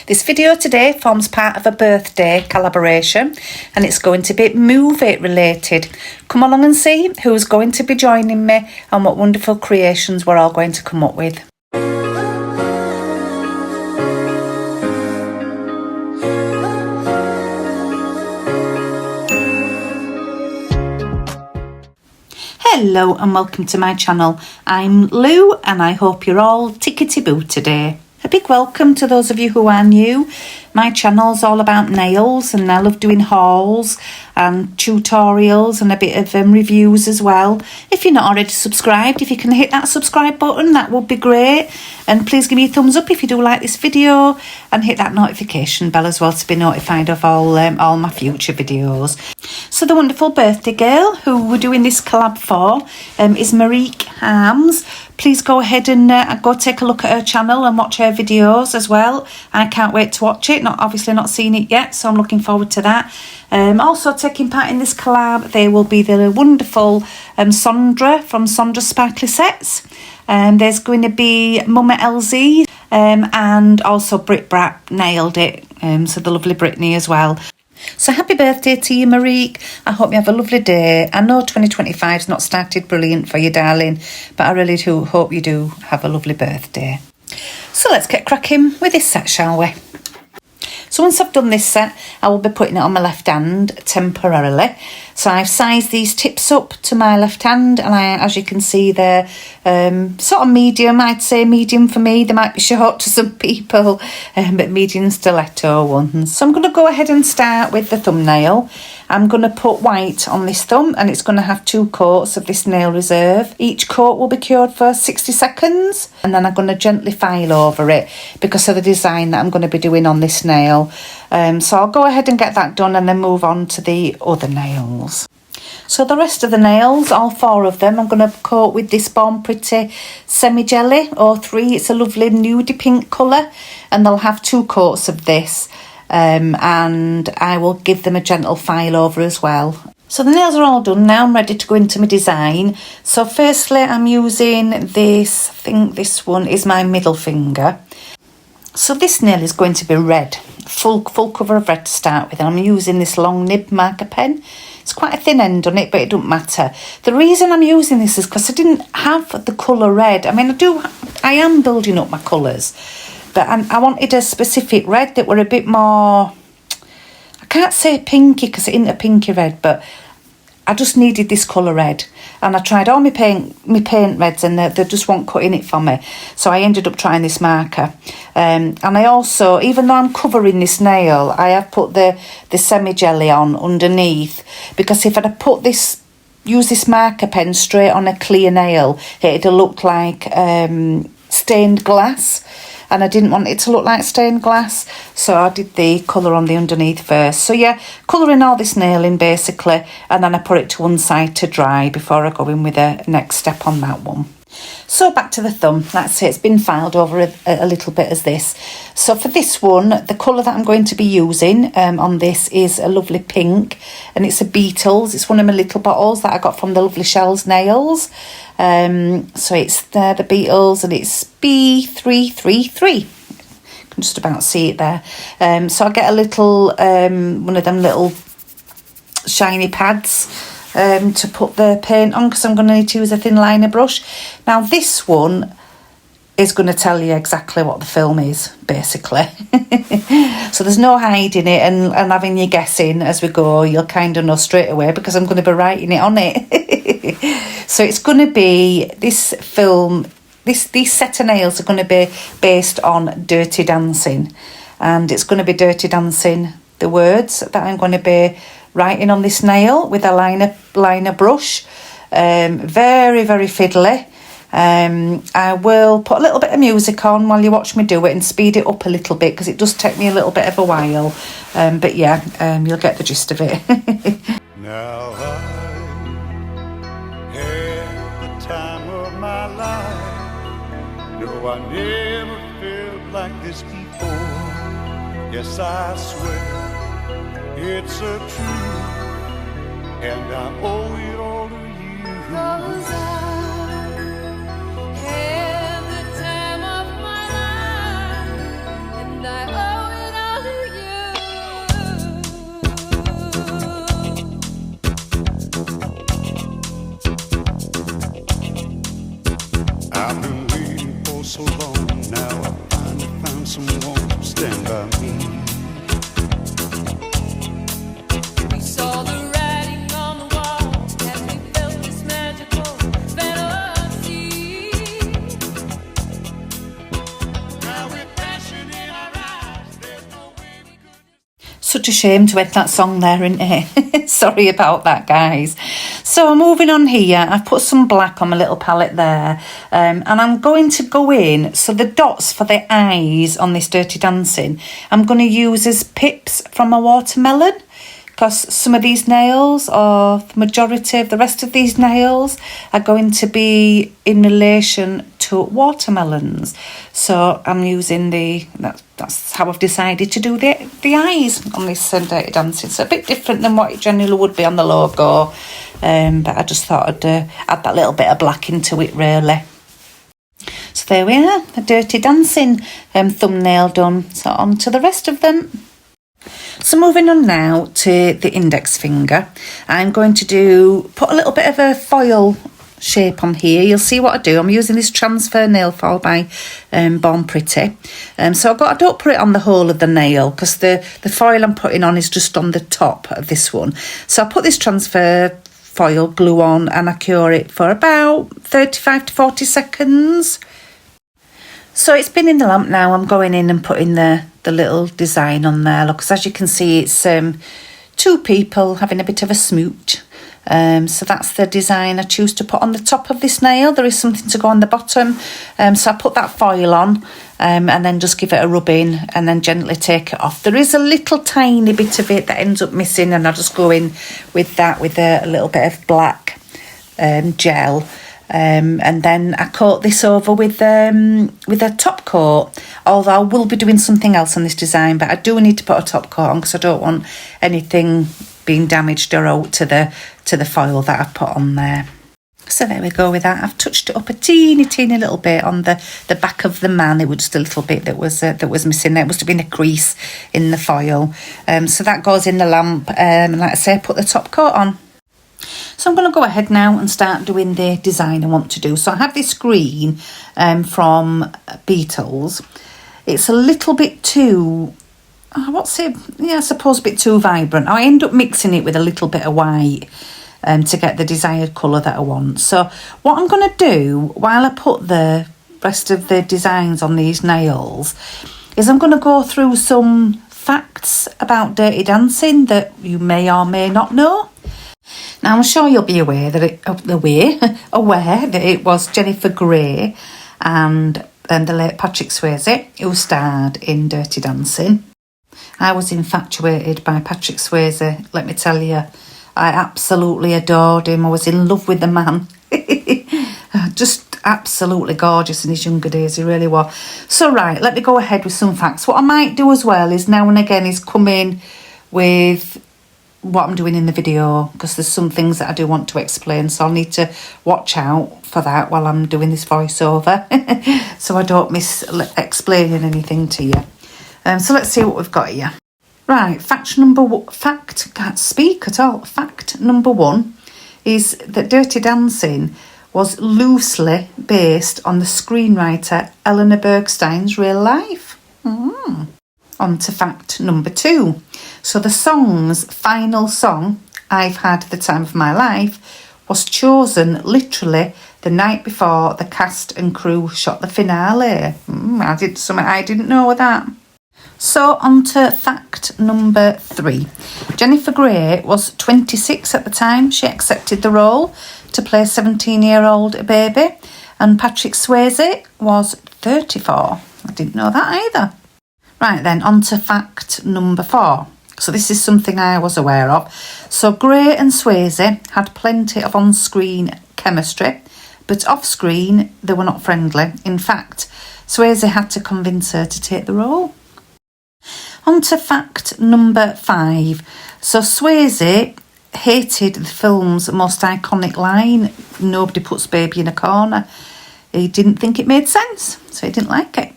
This video today forms part of a birthday collaboration and it's going to be movie related. Come along and see who's going to be joining me and what wonderful creations we're all going to come up with. Hello and welcome to my channel. I'm Lou and I hope you're all tickety-boo today. A big welcome to those of you who are new. My channel's all about nails and I love doing hauls and tutorials and a bit of reviews as well. If you're not already subscribed, if you can hit that subscribe button, that would be great. And please give me a thumbs up if you do like this video and hit that notification bell as well to be notified of all my future videos. So the wonderful birthday girl who we're doing this collab for is Maryke. Please go ahead and go take a look at her channel and watch her videos as well. I can't wait to watch it. Obviously not seen it yet, so I'm looking forward to that. Also taking part in this collab, there will be the wonderful Sondra from Sondra Sparkly Sets. There's going to be Mama LZ and also Brit Brat nailed it. So the lovely Brittany as well. So happy birthday to you, Maryke. I hope you have a lovely day. I know 2025's not started brilliant for you, darling, but I really do hope you do have a lovely birthday. So let's get cracking with this set, shall we? So once I've done this set, I will be putting it on my left hand temporarily. So I've sized these tips up to my left hand and as you can see they're sort of medium. I'd say medium for me. They might be short to some people, but medium stiletto ones. So I'm going to go ahead and start with the thumbnail. I'm going to put white on this thumb and it's going to have 2 coats of this Nail Reserve. Each coat will be cured for 60 seconds and then I'm going to gently file over it because of the design that I'm going to be doing on this nail. So I'll go ahead and get that done and then move on to the other nails. So the rest of the nails, all 4 of them, I'm going to coat with this Born Pretty Semi Jelly 03. It's a lovely nudie pink colour and they'll have 2 coats of this. And I will give them a gentle file over as well. So the nails are all done now. I'm ready to go into my design. So firstly I'm using this, I think this one is my middle finger. So this nail is going to be red, full cover of red to start with, and I'm using this long nib marker pen. It's quite a thin end on it, but it doesn't matter. The reason I'm using this is because I didn't have the colour red. I mean, I am building up my colours, but I wanted a specific red that were a bit more, I can't say pinky because it isn't a pinky red, but I just needed this colour red. And I tried all my paint reds and they just weren't cutting it for me. So I ended up trying this marker. And I also, even though I'm covering this nail, I have put the semi-jelly on underneath. Because if I'd have use this marker pen straight on a clear nail, it'd have looked like stained glass. And I didn't want it to look like stained glass, so I did the colour on the underneath first. So yeah, colouring all this nail in basically, and then I put it to one side to dry before I go in with the next step on that one. So back to the thumb, that's it, it's been filed over a little bit as this. So for this one, the colour that I'm going to be using on this is a lovely pink, and it's a Beatles. It's one of my little bottles that I got from the lovely Shell's Nails. So it's the Beatles and it's B333. You can just about see it there. So I get a little, one of them little shiny pads to put the paint on because I'm going to need to use a thin liner brush. Now this one is going to tell you exactly what the film is, basically. So there's no hiding it and having you guessing as we go. You'll kind of know straight away because I'm going to be writing it on it. So it's going to be this film, these set of nails are going to be based on Dirty Dancing. And it's going to be Dirty Dancing, the words that I'm going to be writing on this nail with a liner brush. Very, very fiddly. I will put a little bit of music on while you watch me do it and speed it up a little bit because it does take me a little bit of a while. But yeah, you'll get the gist of it. Now I had the time of my life. No, I never felt like this before. Yes, I swear it's a truth, and I owe it all to you. 'Cause I had the time of my life, and I owe it I mean. We saw the writing on the wall as we felt this magical fantasy. Now with passion in our eyes, there's no way we could. Such a shame to end that song there, isn't it? Sorry about that, guys. So moving on here, I've put some black on my little palette there, and I'm going to go in, so the dots for the eyes on this Dirty Dancing, I'm going to use as pips from a watermelon, because some of these nails, or the majority of the rest of these nails, are going to be in relation to watermelons. So I'm using that's how I've decided to do the eyes on this Dirty Dancing. So a bit different than what it generally would be on the logo, but I just thought I'd add that little bit of black into it, really. So there we are, a Dirty Dancing thumbnail done. So on to the rest of them. So moving on now to the index finger, I'm going to put a little bit of a foil shape on here. You'll see what I do. I'm using this transfer nail file by Born Pretty. So I don't put it on the whole of the nail, because the foil I'm putting on is just on the top of this one. So I put this transfer foil glue on and I cure it for about 35 to 40 seconds. So it's been in the lamp now. I'm going in and putting the little design on there. Look, 'cause as you can see, it's two people having a bit of a smooch. So that's the design I choose to put on the top of this nail. There is something to go on the bottom. So I put that foil on and then just give it a rub in and then gently take it off. There is a little tiny bit of it that ends up missing, and I just go in with that with a little bit of black gel. And then I coat this over with a top coat, although I will be doing something else on this design, but I do need to put a top coat on because I don't want anything being damaged or out to the foil that I've put on there. So there we go with that. I've touched it up a teeny little bit on the back of the man. It was just a little bit that was missing there. It must have been a crease in the foil. So that goes in the lamp, and like I say, I put the top coat on. So I'm going to go ahead now and start doing the design I want to do. So I have this green from Beetles. It's a little bit too, I suppose a bit too vibrant. I end up mixing it with a little bit of white to get the desired colour that I want. So what I'm going to do while I put the rest of the designs on these nails is I'm going to go through some facts about Dirty Dancing that you may or may not know. Now, I'm sure you'll be aware that it was Jennifer Grey and the late Patrick Swayze who starred in Dirty Dancing. I was infatuated by Patrick Swayze, let me tell you. I absolutely adored him. I was in love with the man. Just absolutely gorgeous in his younger days, he really was. So, right, let me go ahead with some facts. What I might do as well is now and again is come in with what I'm doing in the video, because there's some things that I do want to explain, so I'll need to watch out for that while I'm doing this voiceover so I don't miss explaining anything to you. So let's see what we've got here. Right, fact number one is that Dirty Dancing was loosely based on the screenwriter Eleanor Bergstein's real life. On to fact number 2. So the song's final song, I've Had the Time of My Life, was chosen literally the night before the cast and crew shot the finale. I didn't know that. So on to fact number 3. Jennifer Grey was 26 at the time she accepted the role to play a 17-year-old baby, and Patrick Swayze was 34. I didn't know that either. Right then, on to fact number 4. So this is something I was aware of. So Grey and Swayze had plenty of on-screen chemistry, but off-screen they were not friendly. In fact, Swayze had to convince her to take the role. On to fact number 5. So Swayze hated the film's most iconic line, "Nobody puts baby in a corner." He didn't think it made sense, so he didn't like it.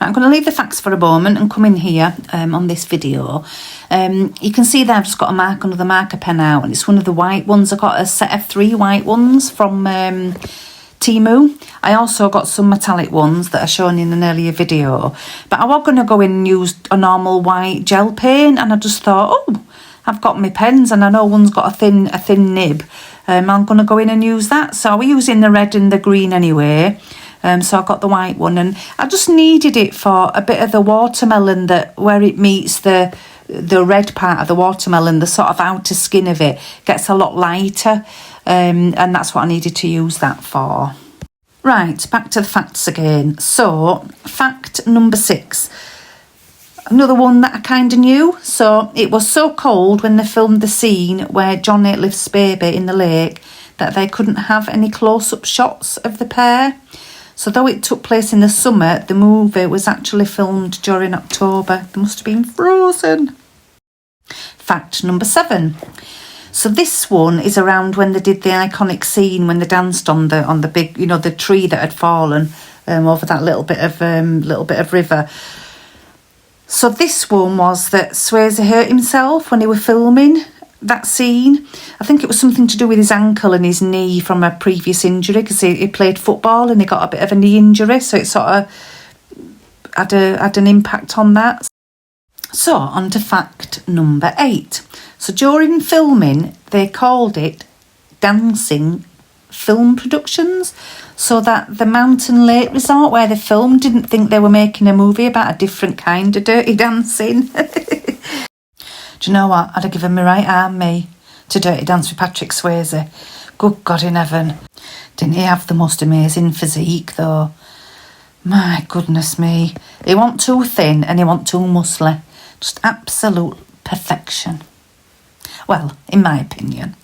Now, I'm going to leave the facts for a moment and come in here on this video. You can see that I've just got another marker pen out, and it's one of the white ones. I got a set of 3 white ones from Temu. I also got some metallic ones that are shown in an earlier video, but I was going to go in and use a normal white gel paint, and I just thought, oh, I've got my pens and I know one's got a thin nib. I'm going to go in and use that. So we're using the red and the green anyway. So I got the white one, and I just needed it for a bit of the watermelon, that where it meets the red part of the watermelon, the sort of outer skin of it gets a lot lighter, and that's what I needed to use that for. Right, back to the facts again. So fact number 6, another one that I kind of knew. So it was so cold when they filmed the scene where Johnny lifts baby in the lake that they couldn't have any close-up shots of the pair. So though it took place in the summer, the movie was actually filmed during October. They must have been frozen. Fact number 7. So this one is around when they did the iconic scene when they danced on the big, you know, the tree that had fallen over that little bit of river. So this one was that Swayze hurt himself when he were filming that scene. I think it was something to do with his ankle and his knee from a previous injury, because he played football and he got a bit of a knee injury, so it sort of had an impact on that. So on to fact number 8. So during filming they called it dancing film productions, so that the Mountain Lake Resort where they filmed didn't think they were making a movie about a different kind of dirty dancing. Do you know what? I'd have given my right arm, me, to Dirty Dance with Patrick Swayze. Good God in heaven. Didn't he have the most amazing physique, though? My goodness me. He wasn't too thin and he wasn't too muscly. Just absolute perfection. Well, in my opinion.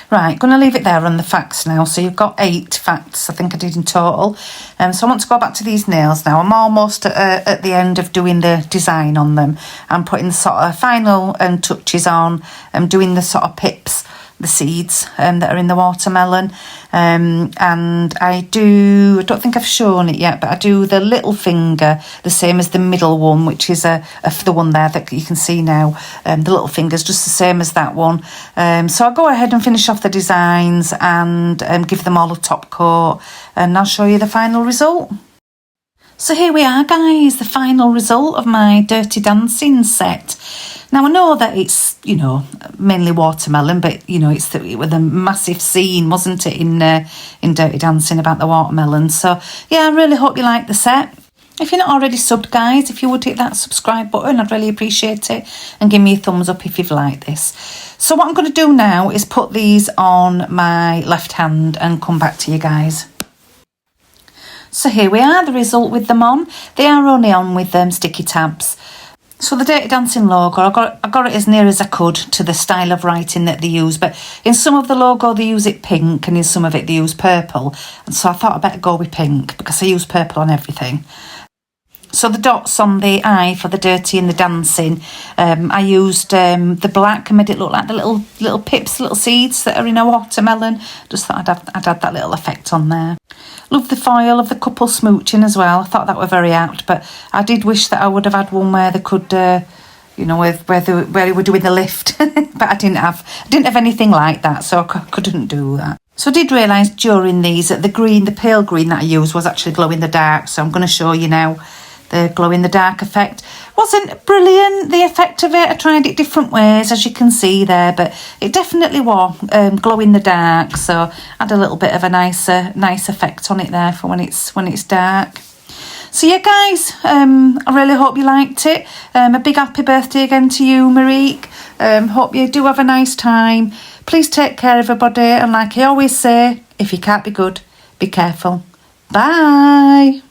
Right, going to leave it there on the facts now. So you've got 8 facts, I think I did in total. So I want to go back to these nails now. I'm almost at the end of doing the design on them. I'm putting the sort of final touches on. I'm doing the sort of pips, the seeds that are in the watermelon. And I don't think I've shown it yet, but I do the little finger the same as the middle one, which is the one there that you can see now. The little finger's just the same as that one. So I'll go ahead and finish off the designs and give them all a top coat, and I'll show you the final result. So here we are, guys, the final result of my Dirty Dancing set. Now, I know that it's, you know, mainly watermelon, but, you know, it was a massive scene, wasn't it, in Dirty Dancing about the watermelon. So, yeah, I really hope you like the set. If you're not already subbed, guys, if you would hit that subscribe button, I'd really appreciate it. And give me a thumbs up if you've liked this. So what I'm going to do now is put these on my left hand and come back to you guys. So here we are, the result with them on. They are only on with sticky tabs. So the Dirty Dancing logo, I got it as near as I could to the style of writing that they use. But in some of the logo, they use it pink, and in some of it, they use purple. And so I thought I'd better go with pink, because I use purple on everything. So the dots on the eye for the dirty and the dancing, I used the black and made it look like the little pips, little seeds that are in a watermelon. Just thought I'd add that little effect on there. Love the foil of the couple smooching as well. I thought that were very apt, but I did wish that I would have had one where they could, you know, where they were doing the lift. But I didn't have anything like that, so I couldn't do that. So I did realise during these that the pale green that I used was actually glow in the dark. So I'm going to show you now. The glow in the dark effect wasn't brilliant, the effect of it. I tried it different ways, as you can see there, but it definitely was glow in the dark, so had a little bit of a nice effect on it there for when it's dark. So yeah, guys, I really hope you liked it. A big happy birthday again to you, Maryke. Hope you do have a nice time. Please take care, everybody, and like I always say, if you can't be good, be careful. Bye.